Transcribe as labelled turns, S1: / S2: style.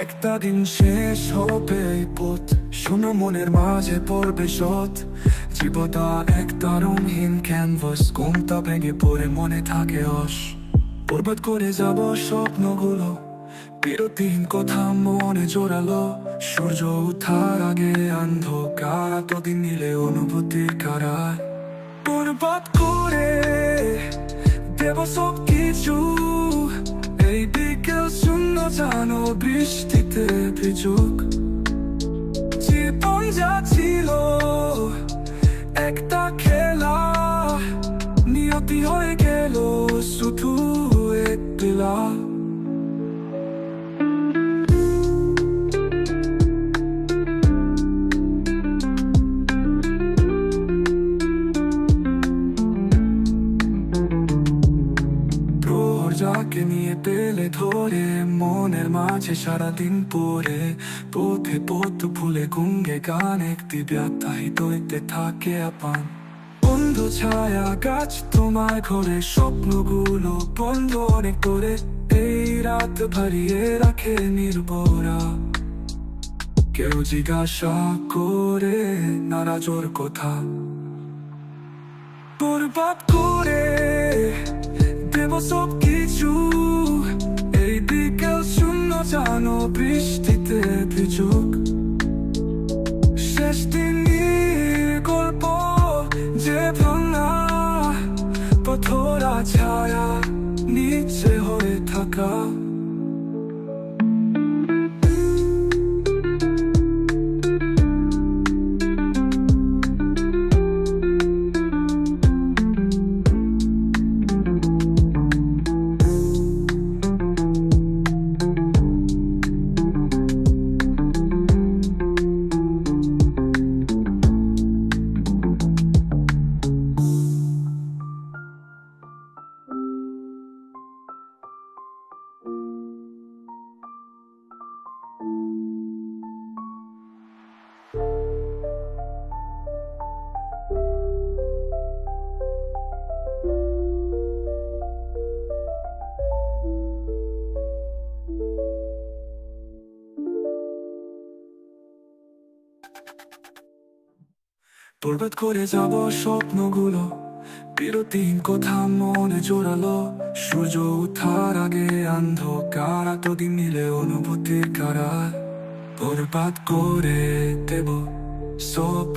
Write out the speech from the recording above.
S1: একটা দিন শেষ হবে এই পথ, শোনো মনের মাঝে পড়বে শত। জীবনটা একটা রঙহীন ক্যানভাস, ঘুমটা ভেঙে পড়ে মনে থাকে অস। বরবাদ করে যাব স্বপ্নগুলো, বিরতিহীন কথা মনে জোরালো। সূর্য উঠার আগে অন্ধকার, এতদিন নিলে অনুভূতির কারার। বরবাদ করে দেব সব কিছু, এই বিকেল শূন্য জানো বৃষ্টিতে ভিজুক। জীবন যা ছিল একটা খেলা, নিয়তি হয়ে গেল শুধু এক পিলা। যাকে নিয়ে পেলে ধরে মনের মাঝে সারাদিন পরে, পথে পথ ভুলে গুঙ্গে গান একটি ব্যথায় দইতে থাকে আপান। বন্ধ ছায়া গাছ তোমার ঘরে, স্বপ্নগুলো বন্ধ অনেক করে। এই রাত ভারিয়ে রাখে নির্ভরা, কেউ জিজ্ঞাসা করে নারাজোর কথা। বরবাদ করে দেব সব কিছু, এই বিকেল শূন্য জানো বৃষ্টিতে ভিজুক। শেষ দিনের গল্প যে ভাঙা পাথরা ছায়া নিচে হয়ে থাকা। বরবাদ করে যাব স্বপ্নগুলো, বিরতিহীন কথা মনে জোরালো। সূর্য উঠার আগে অন্ধকার, এতদিন নিলে অনুভূতির কারার। বরবাদ করে দেব সব